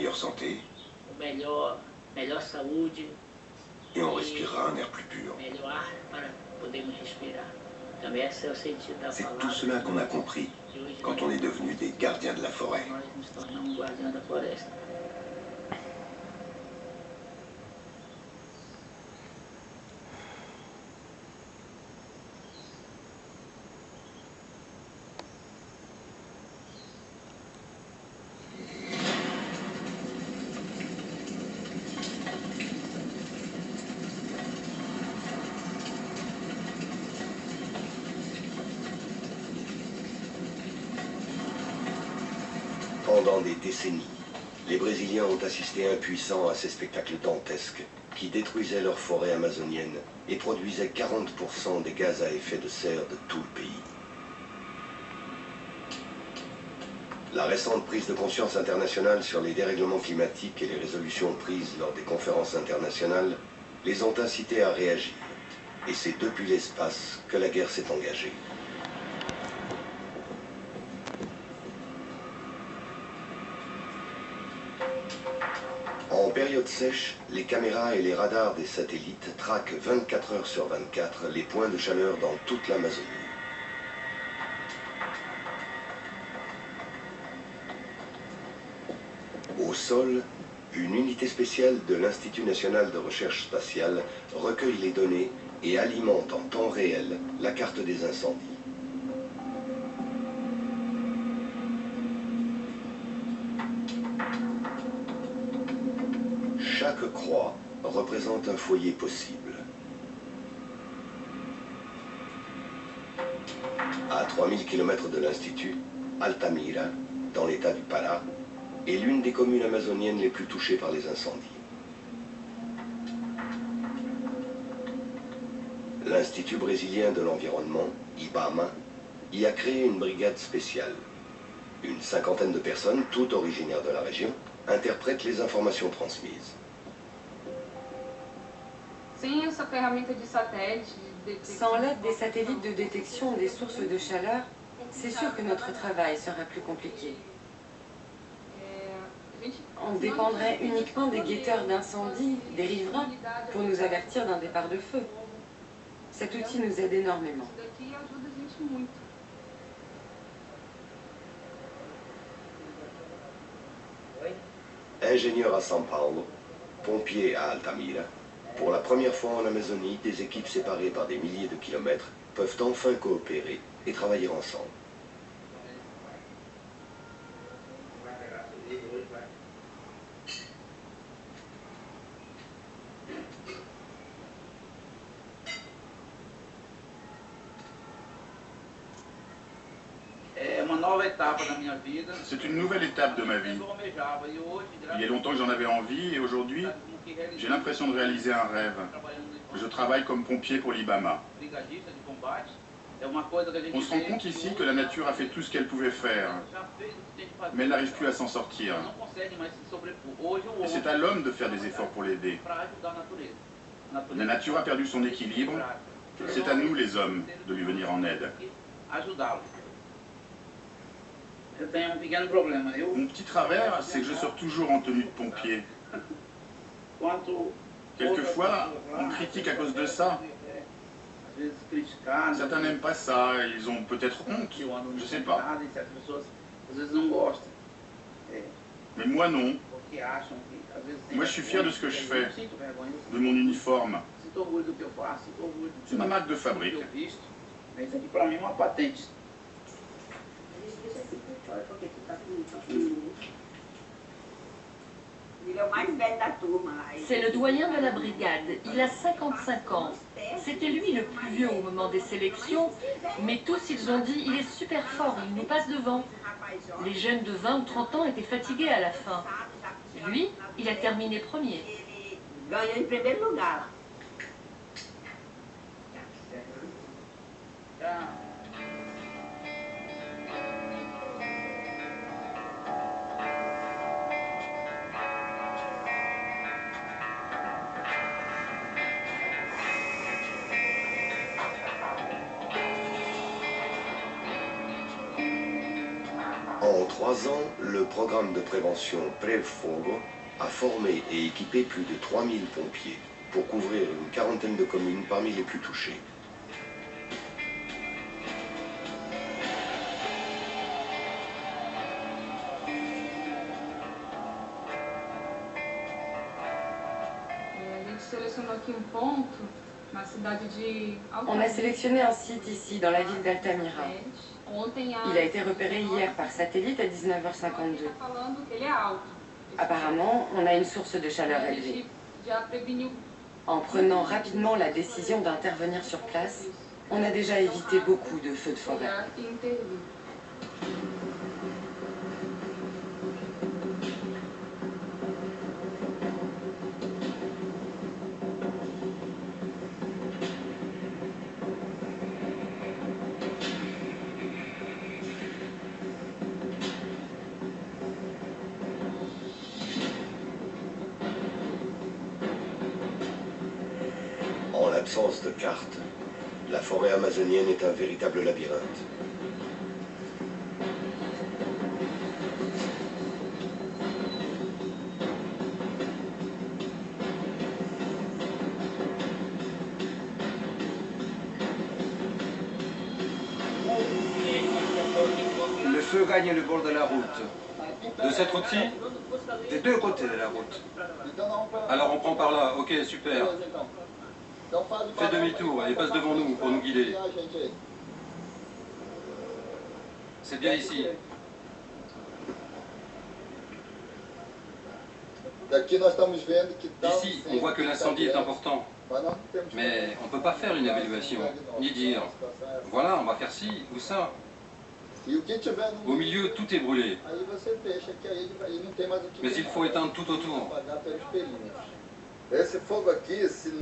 meilleure santé. Melhor saúde. Et on respirera un air plus pur. Melhor ar para podermos respirar. Também esse é o sentido da C'est palavra. tout cela qu'on a compris quand on est devenu des gardiens de la forêt. Nós nos tornamos guardiãos da floresta. Pendant des décennies, les Brésiliens ont assisté impuissants à ces spectacles dantesques qui détruisaient leur forêt amazonienne et produisaient 40% des gaz à effet de serre de tout le pays. La récente prise de conscience internationale sur les dérèglements climatiques et les résolutions prises lors des conférences internationales les ont incités à réagir. Et c'est depuis l'espace que la guerre s'est engagée. En période sèche, les caméras et les radars des satellites traquent 24 heures sur 24 les points de chaleur dans toute l'Amazonie. Au sol, une unité spéciale de l'Institut national de recherche spatiale recueille les données et alimente en temps réel la carte des incendies. Chaque croix représente un foyer possible. À 3000 km de l'Institut, Altamira, dans l'état du Pará, est l'une des communes amazoniennes les plus touchées par les incendies. L'Institut brésilien de l'environnement, IBAMA, y a créé une brigade spéciale. Une cinquantaine de personnes, toutes originaires de la région, interprètent les informations transmises. Sans l'aide des satellites de détection des sources de chaleur, c'est sûr que notre travail sera plus compliqué. On dépendrait uniquement des guetteurs d'incendie, des riverains, pour nous avertir d'un départ de feu. Cet outil nous aide énormément. Ingénieur à São Paulo, pompier à Altamira, pour la première fois en Amazonie, des équipes séparées par des milliers de kilomètres peuvent enfin coopérer et travailler ensemble. C'est une nouvelle étape de ma vie. Il y a longtemps que j'en avais envie et aujourd'hui, j'ai l'impression de réaliser un rêve. Je travaille comme pompier pour l'IBAMA. On se rend compte ici que la nature a fait tout ce qu'elle pouvait faire, mais elle n'arrive plus à s'en sortir. Et c'est à l'homme de faire des efforts pour l'aider. La nature a perdu son équilibre, c'est à nous les hommes de lui venir en aide. Mon petit travers, c'est que je sors toujours en tenue de pompier. Quelquefois, on critique à cause de ça. Certains n'aiment pas ça, ils ont peut-être honte, je sais pas. Mais moi non. Moi je suis fier de ce que je fais, de mon uniforme. C'est ma marque de fabrique. C'est le doyen de la brigade. Il a 55 ans. C'était lui le plus vieux au moment des sélections, mais tous ils ont dit il est super fort, il nous passe devant. Les jeunes de 20 ou 30 ans étaient fatigués à la fin. Lui, il a terminé premier. En 3 3 ans, le programme de prévention Prefogo a formé et équipé plus de 3000 pompiers pour couvrir une quarantaine de communes parmi les plus touchées. On a sélectionné un site ici, dans la ville d'Altamira. Il a été repéré hier par satellite à 19h52. Apparemment, on a une source de chaleur élevée. En prenant rapidement la décision d'intervenir sur place, on a déjà évité beaucoup de feux de forêt. En l'absence de carte, la forêt amazonienne est un véritable labyrinthe. Le feu gagne le bord de la route. De cette route-ci? Des deux côtés de la route. Alors on prend par là, ok, super. Fais demi-tour et passe devant nous pour nous guider. C'est bien ici. D'ici, on voit que l'incendie est important. Mais on ne peut pas faire une évaluation, ni dire, voilà, on va faire ci ou ça. Au milieu, tout est brûlé. Mais il faut éteindre tout autour.